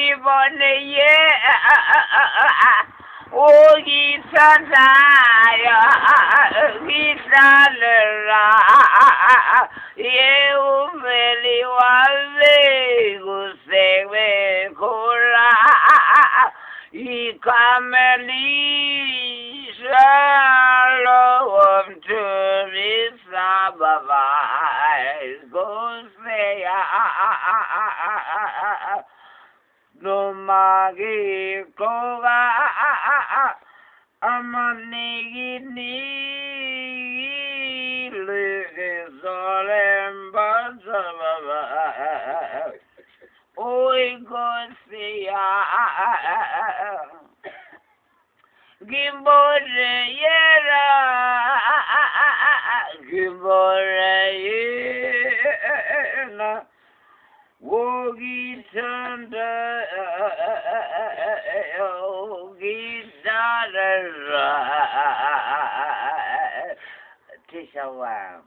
Giboniye Ogi Sataya Gisalera Yeumeli Wale Guseve Kora Ikameli Shalom to Baba Gosea no magi koga amani ni le solem bazaba oi gosia gimbore yera gimbore yera Wogi Tanda Wogi Dada Tisha Wow.